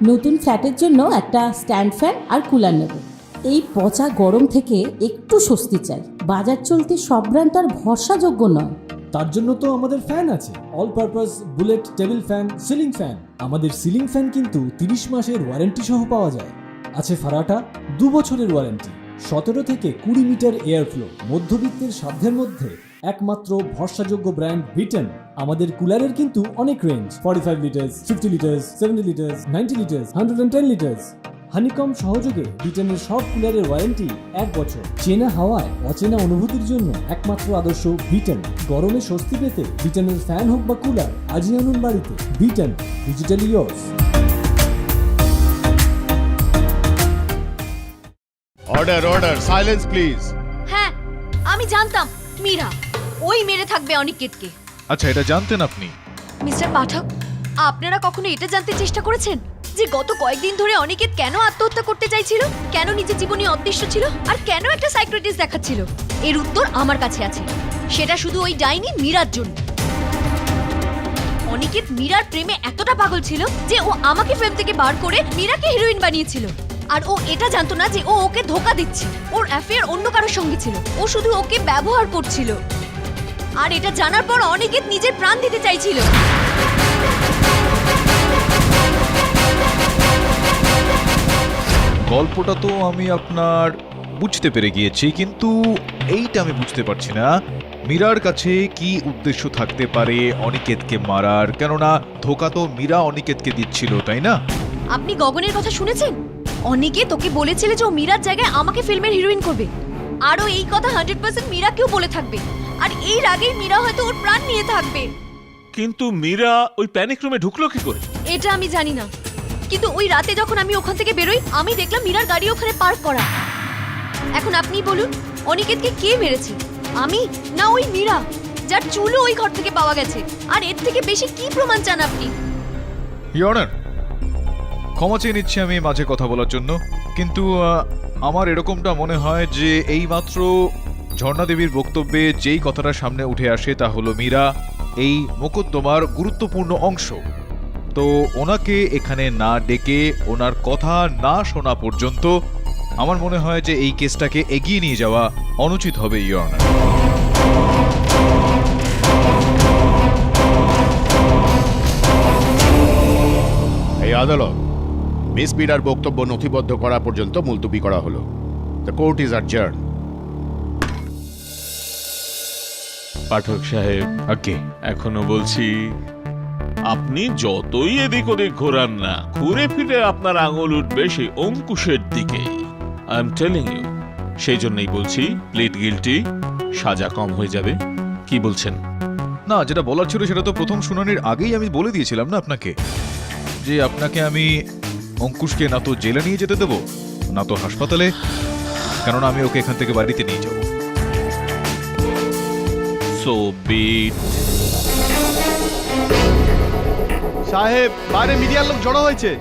নতুন ফ্ল্যাটের জন্য একটা স্ট্যান্ড ফ্যান আর কুলার নেব। এই পচা গরম থেকে একটু স্বস্তি চাই। বাজার চলতে সব ব্র্যান্ড আর ভরসাযোগ্য নয়। তার জন্য তো আমাদের ফ্যান আছে, all purpose bullet table fan, ceiling fan. আমাদের সিলিং ফ্যান কিন্তু 30 মাসের ওয়ারেন্টি সহ পাওয়া যায়। আছে ফারাটা 2 বছরের ওয়ারেন্টি, 17 থেকে 20 মিটার এয়ার ফ্লো, মধ্যবিত্তের সাধ্যের মধ্যে একমাত্র ভরসাযোগ্য ব্র্যান্ড বিটেন। আমাদের কুলারের কিন্তু অনেক range, 45 litres, 50 litres, 70 litres, 90 litres, 110 litres. Honeycomb সহযোগে বিটেনের সব কুলারের ওয়ারেন্টি 1 বছর। চেনা হাওয়ায় অচেনা অনুভূতির জন্য একমাত্র আদর্শ বিটেন। গরমে স্বস্তি পেতে বিটেনের ফ্যান হোক বা কুলার আজই আনুন বাড়িতে। Beaten, digitally yours. Order, order. Silence, please. হ্যাঁ, আমি জানতাম মীরা ওই মেরে থাকবে অনিকেতকে। আচ্ছা, এটা জানতেন আপনি? মিস্টার পাঠক, আপনারা কখনো এটা জানতে চেষ্টা করেছেন যে গত কয়েকদিন ধরে অনিকেত কেন আত্মহত্যা করতে চাইছিল, কেন নিজের জীবনে অদৃশ্য ছিল, আর কেন একটা সাইকিয়াট্রিস্ট দেখাচ্ছিল? এর উত্তর আমার কাছে আছে। সেটা শুধু ওই ডাইনি মীরার জন্য। অনিকেত মীরার প্রেমে এতটা পাগল ছিল যে ও আমাকে ফিল্ম থেকে বার করে মীরাকে হিরোইন বানিয়েছিল। আর ও এটা জানতো না যে ও ওকে ধোকা দিচ্ছে। ওর অ্যাফেয়ার অন্য কারোর সঙ্গে ছিল, ও শুধু ওকে ব্যবহার করছিল। আর এটা জানার পর অনিকেত নিজের প্রাণ দিতে চাইছিল। গল্পটা তো আমি আপনার বুঝতে পেরে গিয়েছি, কিন্তু এইটা আমি বুঝতে পারছি না মীরার কাছে কি উদ্দেশ্য থাকতে পারে অনিকেতকে মারার। কেননা ধোকা তো মীরা অনিকেতকে দিচ্ছিল, তাই না? আপনি গগনের কথা শুনেছেন? অনিকেত ওকে বলেছিল যে ও মীরার জায়গায় আমাকে ফিল্মের হিরোইন করবে। আরও এই কথা 100% মীরাকেও বলে থাকবে। আর এর আগেই মীরা হয়তো ওর প্রাণ নিয়ে থাকবে। কিন্তু মীরা ওই প্যানিক রুমে ঢুকলো কি করে? এটা আমি জানি না, কিন্তু ওই রাতে যখন আমি ওখান থেকে বেরোই আমি দেখলাম মীরার গাড়ি ওখানে পার্ক করা। এখন আপনি বলুন, অনিকেতকে কে মেরেছে? আমি না ওই মীরা, যার চুলও ওই ঘর থেকে পাওয়া গেছে? আর এর থেকে বেশি কি প্রমাণ চান আপনি? ইওর অনার, ক্ষমা চেয়ে নিচ্ছি আমি মাঝে কথা বলার জন্য, কিন্তু আমার এরকমটা মনে হয় যে এইমাত্র ঝর্ণা দেবীর বক্তব্যে যেই কথাটা সামনে উঠে আসে তা হলো মীরা এই মোকদ্দমার গুরুত্বপূর্ণ অংশ। তো ওনাকে এখানে না ডেকে ওনার কথা না শোনা পর্যন্ত আমার মনে হয় যে এই কেসটাকে এগিয়ে নিয়ে যাওয়া অনুচিত হবে ইওর অনার। এই আদালত মিস মীরার বক্তব্য নথিবদ্ধ করা পর্যন্ত মুলতবি করা হলো। The court is adjourn. Pathak সাহেব, ওকে, এখনো বলছি, আপনি যতই এদিক ওদিক ঘোরান না, ঘুরে ফিরে আপনার আঙুল উঠবে সেই অঙ্কুশের দিকে। I am telling you. সেই জন্যই বলছি, প্লিড গিলটি, সাজা কম হয়ে যাবে। কি বলছেন? না, যেটা বলার ছিল সেটা তো প্রথম শুনানির আগেই আমি বলে দিয়েছিলাম না আপনাকে, যে আপনাকে আমি অঙ্কুশকে না তো জেলে নিয়ে যেতে দেবো না তো হাসপাতালে, কেননা আমি ওকে এখান থেকে বাড়িতে নিয়ে যাব। সো বিট। সাহেব, বাইরে মিডিয়ার লোক জড়ো হয়েছে।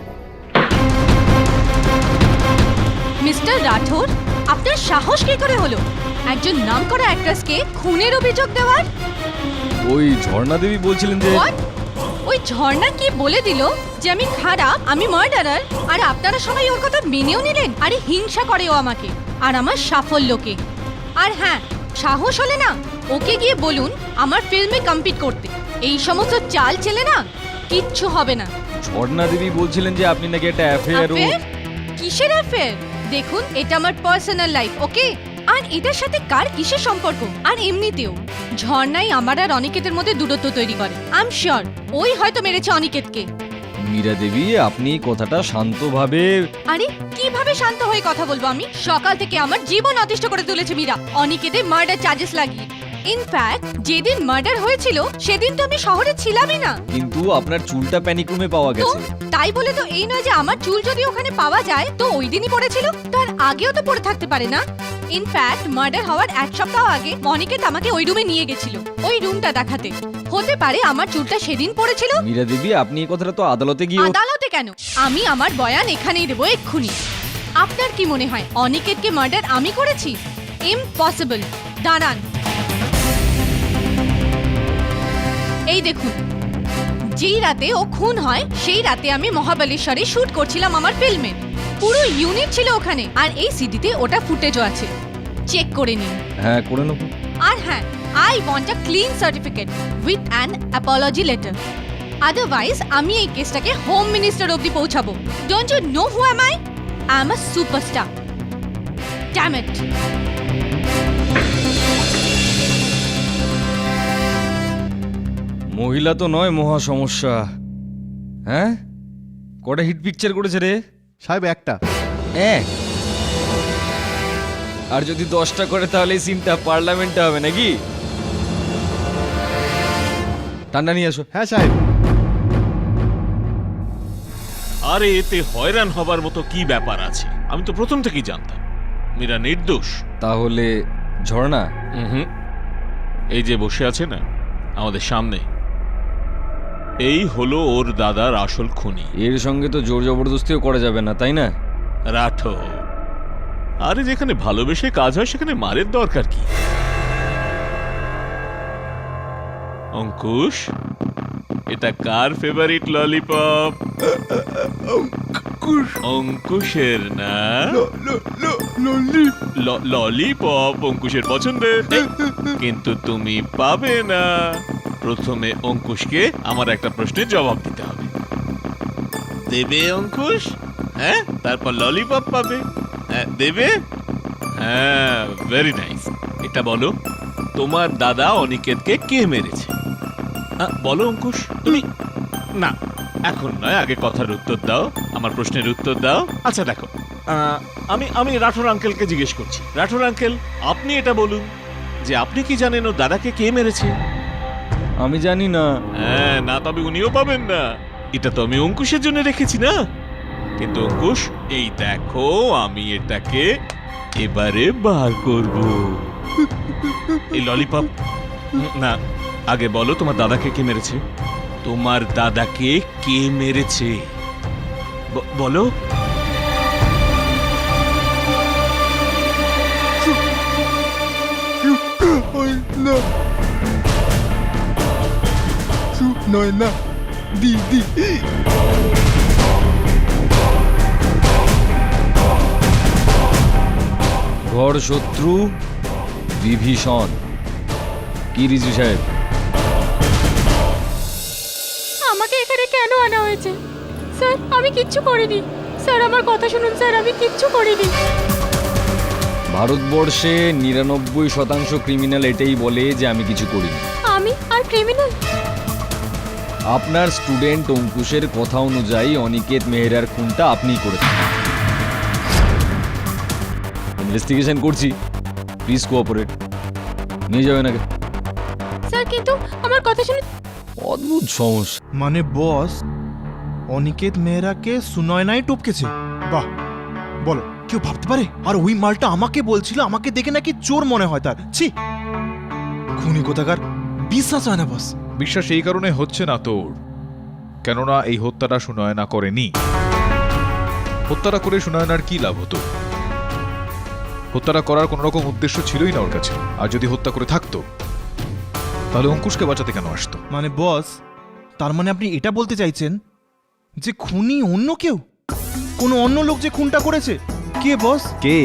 মিস্টার রাঠোর, আপনার সাহস কি করে হলো একজন নামকরা অ্যাক্ট্রেসকে খুনের অভিযোগ দেওয়ার? ওই ঝর্ণা দেবী বলছিলেন যে What? ওই ঝর্ণা কি বলে দিল যে আমি খারাপ, আমি মার্ডারার, আর আপনারা সবাই ওর কথা মেনেও নিলেন? আরে হিংসা করে ও আমাকে আর আমার সাফল্যকে। আর হ্যাঁ, সাহস হলে না ওকে গিয়ে বলুন আমার ফিল্মে কম্পিট করতে। এই সমস্ত চাল চেলে না কিচ্ছু হবে না। ঝর্ণা দেবী বলছিলেন যে আপনি নাকি একটা অ্যাফেয়ার। Affair? কিসের অ্যাফেয়ার? দেখুন, এটা আমার পার্সোনাল লাইফ, ওকে? আর এটার সাথে কার কিসের সম্পর্ক? আর এমনিতেও ঝর্ণাই আমার আর অনিকেতের মধ্যে দূরত্ব তৈরি করে। আই এম শিওর ওই হয়তো মেরেছে অনিকেতকে। মীরা দেবী, আপনি কথাটা শান্তভাবে। আরে কিভাবে শান্ত হয়ে কথা বলবো আমি? সকাল থেকে আমার জীবন অতিষ্ঠ করে তুলেছে মীরা, অনিকেতের মার্ডার চার্জেস লাগিয়ে। ইনফ্যাক্ট যেদিন মার্ডার হয়েছিল সেদিন তো আমি শহরে ছিলামই না। কিন্তু আপনার চুলটা প্যানিক রুমে পাওয়া তো গেছে। তাই বলে তো এই নয় যে আমার চুল যদি ওখানে পাওয়া যায় তো ওই দিনই পড়েছিল, তার আগেও তো পড়ে থাকতে পারে না? ইনফ্যাক্ট মার্ডার হওয়ার 1 সপ্তাহ আগে অনিকেত আমাকে ওই রুমে নিয়ে গেছিল ওই রুমটা দেখাতে। হতে পারে আমার চুলটা সেদিন পড়েছিল। মীরা দেবী, আপনি এই কথাটা তো আদালতে গিয়ে। আদালতে কেন? আমি আমার বয়ান এখানেই দেবো এক্ষুনি। আপনার কি মনে হয় অনিকেতকে মার্ডার আমি করেছি? ইম্পসিবল। দাঁড়ান, এই দেখুন যেই রাতে ও খুন হয় সেই রাতে আমি মহাবলেশ্বরে শুট করছিলাম আমার ফিল্মে। পুরো ইউনিট ছিল ওখানে, আর এই সিডিতে ওটা ফুটেজও আছে, চেক করে নিন। হ্যাঁ, করে নেবো। আর হ্যাঁ, I want a clean certificate with an apology letter. Otherwise আমি এই কেসটাকে হোম মিনিস্টার অবধি পৌঁছাবো। Don't you know who am I? I am a superstar. Damn it. মহিলা তো নয় মহা সমস্যা। হ্যাঁ, কটা হিট পিকচার করেছে রে? সাহেব একটা। আর যদি 10টা করে তাহলে এই সিনটা পার্লামেন্টে হবে নাকি? ঠান্ডা নিয়ে আসো। হ্যাঁ সাহেব। আরে এতে হয়রান হবার মতো কি ব্যাপার আছে? আমি তো প্রথম থেকেই জানতাম মীরা নির্দোষ। তাহলে ঝর্ণা? হুম, এই যে বসে আছে না আমাদের সামনে, এই হলো ওর দাদার আসল খুনি। এর সঙ্গে তো জোর জবরদস্তিও করা যাবে না, তাই না? রাঠো, আরে যেখানে ভালোবেসে কাজ হয় সেখানে মারের দরকার কি? অঙ্কুশ, এটা কার ফেভারিট ললিপপ? অঙ্কুশের না? ললিপপ অঙ্কুশের পছন্দের, কিন্তু তুমি পাবে না। প্রথমে অঙ্কুশকে আমার একটা প্রশ্নের জবাব দিতে হবে। দেবে অঙ্কুশ? হ্যাঁ, তারপর ললিপপ পাবে। হ্যাঁ, দেবে? হ্যাঁ, ভেরি নাইস। এটা বলো, তোমার দাদা অনিকেতকে কে মেরেছে? বলো অঙ্কুশ, তুমি। না, এখন নয়, আগে কথার উত্তর দাও, আমার প্রশ্নের উত্তর দাও। আচ্ছা দেখো, আমি রাঠোর আঙ্কেলকে জিজ্ঞেস করছি। রাঠোর আঙ্কেল, আপনি এটা বলুন যে আপনি কি জানেন ও দাদাকে কে মেরেছে? আমি জানি না। হ্যাঁ, না তবে উনিও পাবেন না। এটা তো আমি অঙ্কুশের জন্য রেখেছি না? কিন্তু অঙ্কুশ, এই দেখো, আমি এটাকে এবারে বার করব। এই ললিপপ না, আগে বলো তোমার দাদাকে কে মেরেছে? তোমার দাদাকে কে মেরেছে বলো। দিদি ঘর শত্রু বিভীষণ। কি রিজু সাহেব? আমাকে এখানে কেন আনা হয়েছে? স্যার, আমি কিচ্ছু করিনি। স্যার, আমার কথা শুনুন স্যার, আমি কিচ্ছু করিনি। ভারতবর্ষে 99% ক্রিমিনাল এটাই বলে যে আমি কিছু করিনি। আমি আর ক্রিমিনাল? আপনার স্টুডেন্ট অঙ্কুশের কথা অনুযায়ী অনিকেত মেহরার খুনটা আপনিই করেছেন। ইনভেস্টিগেশন করছি, প্লিজ কোঅপারেট। নিয়ে যাবেন আগে। স্যার, কিন্তু আমার কথা শুনুন। অদ্ভুত সমস্যা। মানে বস, অনিকেত মেহরাকে সুনয়নাই টপকেছে? বাহ, বলো, কেউ ভাবতে পারে? আর ওই মালটা আমাকে বলছিল আমাকে দেখে নাকি চোর মনে হয় তার। ছি, খুনি কোথাকার, বিশ্বাস হয় না বস। বিশ্বাস এই কারণে হচ্ছে না তোর, কেননা এই হত্যাটা সুনয়না করেনি। হত্যাটা করে সুনয়নার কি লাভ হতো? হত্যাটা করার কোন রকম উদ্দেশ্য ছিলই না ওর কাছে। আর যদি হত্যা করে থাকতো তাহলে অঙ্কুশকে বাঁচাতে কেন আসতো? মানে বস, তার মানে আপনি এটা বলতে চাইছেন যে খুনি অন্য কেউ, কোনো অন্য লোক যে খুনটা করেছে? কে বস? কে?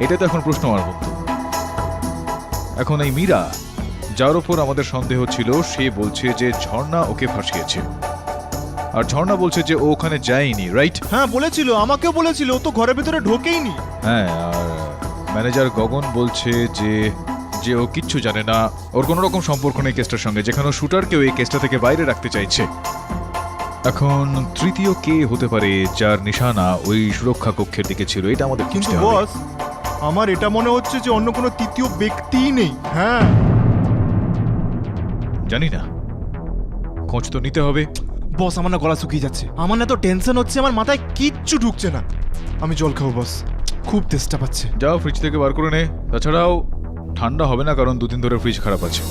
এটা তো এখন প্রশ্ন আমার বন্ধু। এখন এই মীরা, যার উপর আমাদের সন্দেহ ছিল, সে বলছে যে ঝর্ণা ওকে ফাঁসিয়েছে। আর ঝর্ণা বলছে যে ও ওখানে যায়নি, রাইট? হ্যাঁ বলেছিল, আমাকেও বলেছিল, ও তো ঘরের ভিতরে ঢোকেইনি। হ্যাঁ, আর ম্যানেজার গগন বলছে যে ও কিচ্ছু জানে না, ওর কোনো রকম সম্পর্ক নেই কেসটার সঙ্গে, যেখানে শুটারকেও এই কেসটা থেকে বাইরে রাখতে চাইছে। এখন তৃতীয় কে হতে পারে যার নিশানা ওই সুরক্ষা কক্ষের দিকে ছিল? এটা আমাদের কিন্তু খুঁজতে হবে। বস, আমার এটা মনে হচ্ছে যে অন্য কোনো তৃতীয় ব্যক্তিই নেই। হ্যাঁ, জানি না, খোঁজ তো নিতে হবে। বস, আমার না গলা শুকিয়ে যাচ্ছে, আমার না তো টেনশন হচ্ছে, আমার মাথায় কিচ্ছু ঢুকছে না। আমি জল খাবো বস, খুব তেষ্টা পাচ্ছে। যাও ফ্রিজ থেকে বার করে নে। তাছাড়াও ঠান্ডা হবে না, কারণ 2 দিন ধরে ফ্রিজ খারাপ আছে।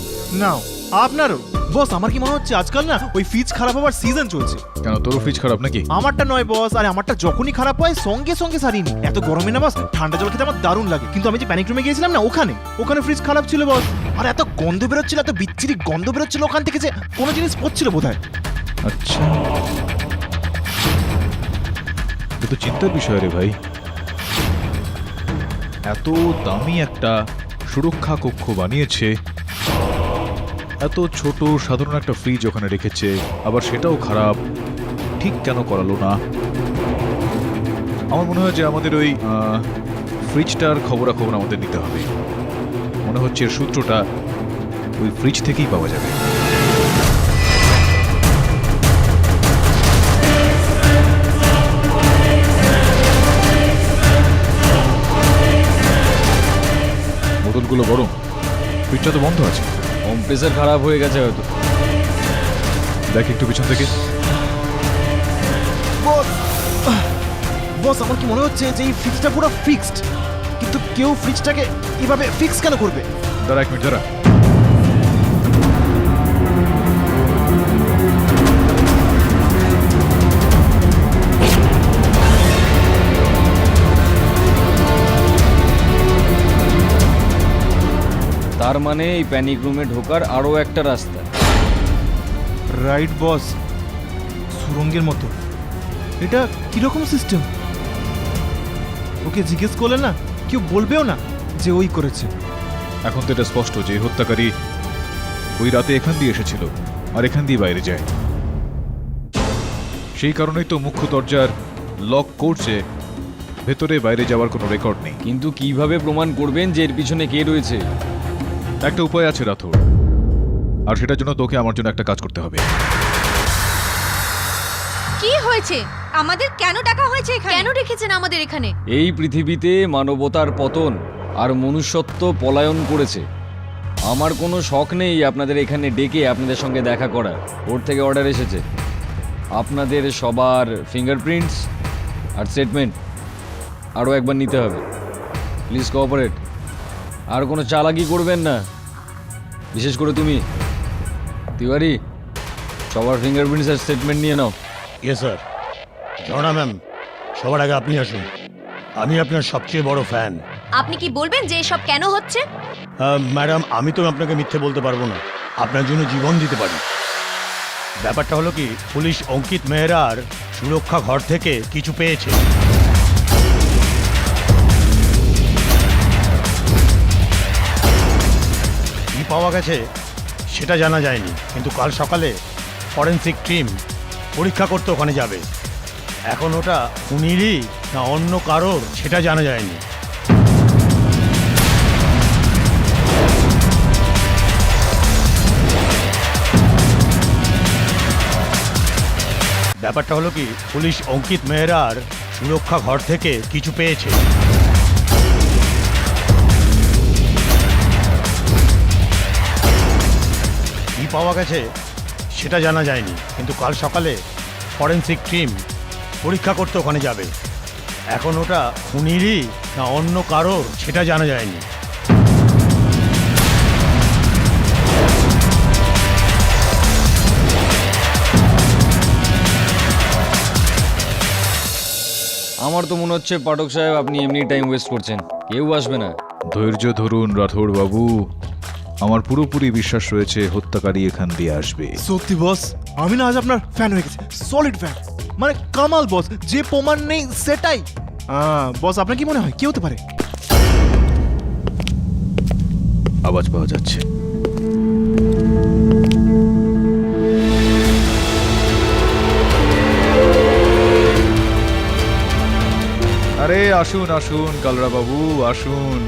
নাও, আপনারও বস আমার কি মনে হচ্ছে আজকাল না ওই ফ্রিজ খারাপ হওয়ার সিজন চলছে। কেন তোর ফ্রিজ খারাপ নাকি? আমারটা নয় বস, আরে আমারটা যখনই খারাপ হয় সঙ্গে সঙ্গে সারিনি। এত গরমে না বস ঠান্ডা জল খেতে আমার দারুণ লাগে, কিন্তু আমি যে প্যানিক রুমে গিয়েছিলাম না ওখানে ফ্রিজ খারাপ ছিল বস। আর এত গন্ধ বেরোচ্ছিল, এত বিচ্ছিরি গন্ধ বেরোচ্ছিল ওখান থেকে যে কোনো জিনিস পড়ছিল বোধহয়। আচ্ছা, এ তো চিন্তার বিষয় রে ভাই। এত দামি একটা সুরক্ষা কক্ষ বানিয়েছে, এত ছোট সাধারণ একটা ফ্রিজ ওখানে রেখেছে, আবার সেটাও খারাপ। ঠিক কেন করালো না? আমার মনে হয় যে আমাদের ওই ফ্রিজটার খবরাখবর আমাদের নিতে হবে। মনে হচ্ছে এর সূত্রটা ওই ফ্রিজ থেকেই পাওয়া যাবে। বোতলগুলো গরম, ফ্রিজটা তো বন্ধ আছে। কম্প্রেসার খারাপ হয়ে গেছে হয়তো। দেখ একটু পিছন থেকে। বস আমার কি মনে হচ্ছে যে এই ফ্রিজটা পুরো ফিক্সড, কিন্তু কেউ ফ্রিজটাকে এভাবে ফিক্স কেন করবে? দাঁড়া এক মিনিট, দাঁড়া। তার মানে এই প্যানিক রুমে ঢোকার আরও একটা রাস্তা। রাইট বস, সুরঙ্গের মতো। এটা কিরকম সিস্টেম? ওকে জিজ্ঞেস করলে না কেউ বলবেও না যে ওই করেছে। এখন তো এটা স্পষ্ট যে হত্যাকারী ওই রাতে এখান দিয়ে এসেছিল আর এখান দিয়ে বাইরে যায়। সেই কারণেই তো মুখ্য দরজার লক করছে, ভেতরে বাইরে যাওয়ার কোনো রেকর্ড নেই। কিন্তু কিভাবে প্রমাণ করবেন যে এর পিছনে কে রয়েছে? একটা উপায় আছে রাথোর, আর সেটার জন্য তোকে আমার জন্য একটা কাজ করতে হবে। কি হয়েছে? আমাদের কেন ডাকা হয়েছে এখানে? কেন রেখেছেন আমাদের এখানে? এই পৃথিবীতে মানবতার পতন আর মনুষ্যত্ব পলায়ন করেছে। আমার কোনো শখ নেই আপনাদের এখানে ডেকে আপনাদের সঙ্গে দেখা করার। ওর থেকে অর্ডার এসেছে আপনাদের সবার ফিঙ্গারপ্রিন্টস আর স্টেটমেন্ট আরও একবার নিতে হবে। Please cooperate. আর কোনো চালাকি করবেন না, বিশেষ করে তুমি তিওয়ারি। সবার ফিঙ্গারপ্রিন্টস আর স্টেটমেন্ট নিয়ে নাও। ইয়ে স্যার। ঝর্ণা ম্যাম, সবার আগে আপনি আসুন। আমি আপনার সবচেয়ে বড় ফ্যান। আপনি কি বলবেন যে এসব কেন হচ্ছে? ম্যাডাম, আমি তো আপনাকে মিথ্যে বলতে পারবো না, আপনার জন্য জীবন দিতে পারি। ব্যাপারটা হলো কি, পুলিশ অঙ্কিত মেহরার সুরক্ষা ঘর থেকে কিছু পেয়েছে। কি পাওয়া গেছে সেটা জানা যায়নি, কিন্তু কাল সকালে ফরেনসিক টিম পরীক্ষা করতে ওখানে যাবে। এখন ওটা উনিরই না অন্য কারোর সেটা জানা যায়নি। ব্যাপারটা হলো কি, পুলিশ অঙ্কিত মেহরার সুরক্ষা ঘর থেকে কিছু পেয়েছে। কি পাওয়া গেছে সেটা জানা যায়নি, কিন্তু কাল সকালে ফরেনসিক টিম পরীক্ষা করতে ওখানে যাবে। এখন ওটা উনিরই না অন্য কারোর সেটা জানা যায়নি। আমার তো মনে হচ্ছে পাঠক সাহেব আপনি এমনি টাইম ওয়েস্ট করছেন, কেউ আসবে না। ধৈর্য ধরুন রাথোর বাবু, আমার পুরোপুরি বিশ্বাস রয়েছে হত্যাকারী এখান দিয়ে আসবে। সত্যি বস, আমি না আজ আপনার ফ্যান হয়ে গেছি, সলিড ফ্যান। মানে কামাল বস, যে প্রমাণ নেই সেটাই। বস আপনার কি মনে হয় কি হতে পারে? আওয়াজ পাওয়া যাচ্ছে। আরে আসুন আসুন কালরা বাবু, আসুন।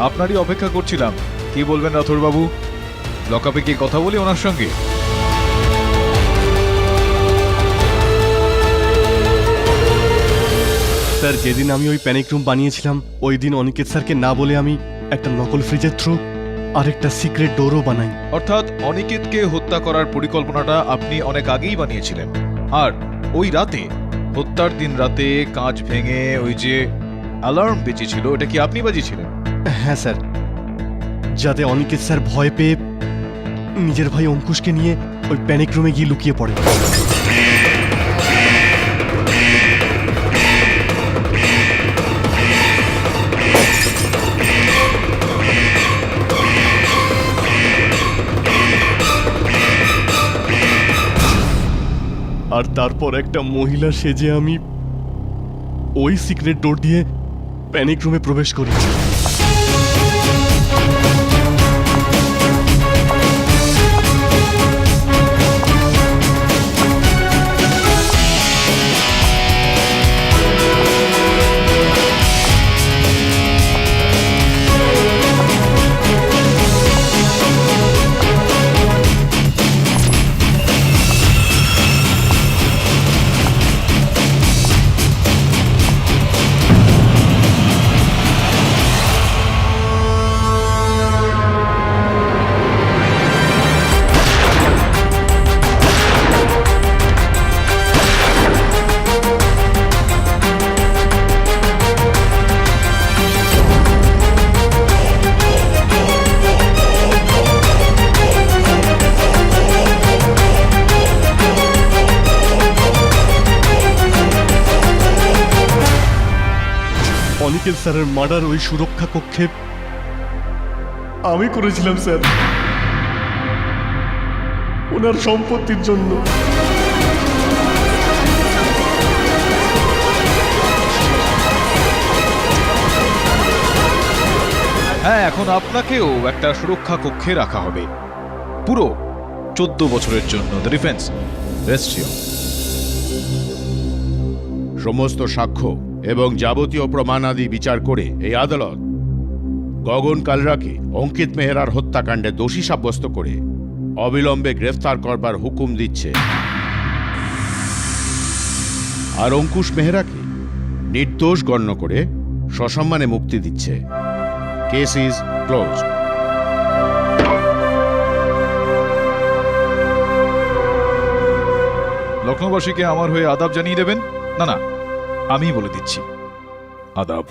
আপনারই অপেক্ষা করছিলাম। কি বলবেন রাথোর বাবু? লকআপে কি কথা বলি ওনার সঙ্গে? স্যার, যেদিন আমি ওই প্যানিক রুম বানিয়েছিলাম ওই দিন অনিকেত স্যারকে না বলে আমি একটা নকল ফ্রিজের থ্রু আর একটা সিক্রেট ডোরও বানাই। অর্থাৎ অনিকেতকে হত্যা করার পরিকল্পনাটা আপনি অনেক আগেই বানিয়েছিলেন, আর ওই রাতে, হত্যার দিন রাতে কাঁচ ভেঙে ওই যে অ্যালার্ম বেজেছিল, এটা কি আপনি বাজিয়েছিলেন? হ্যাঁ স্যার, যাতে অনিকেত স্যার ভয় পেয়ে নিজের ভাই অঙ্কুশকে নিয়ে ওই প্যানিক রুমে গিয়ে লুকিয়ে পড়ে। আর তারপর একটা মহিলা সেজে আমি ওই সিক্রেট ডোর দিয়ে প্যানিক রুমে প্রবেশ করি। অনিকেত স্যারের মার্ডার ওই সুরক্ষা কক্ষে আমি করেছিলাম স্যার, ওনার সম্পত্তির জন্য। হ্যাঁ, এখন আপনাকেও একটা সুরক্ষা কক্ষে রাখা হবে পুরো 14 বছরের জন্য। The defence rest here. সমস্ত সাক্ষ্য এবং যাবতীয় প্রমাণাদি বিচার করে এই আদালত গগন কালরাকে অঙ্কিত মেহরার হত্যাকাণ্ডে দোষী সাব্যস্ত করে অবিলম্বে গ্রেফতার করবার হুকুম দিচ্ছে, আর অঙ্কুশ মেহরাকে নির্দোষ গণ্য করে সসম্মানে মুক্তি দিচ্ছে। Case is close. লখনৌবাসীকে আমার হয়ে আদাব জানিয়ে দেবেন? না না, আমি বলে দিচ্ছি, আদাব।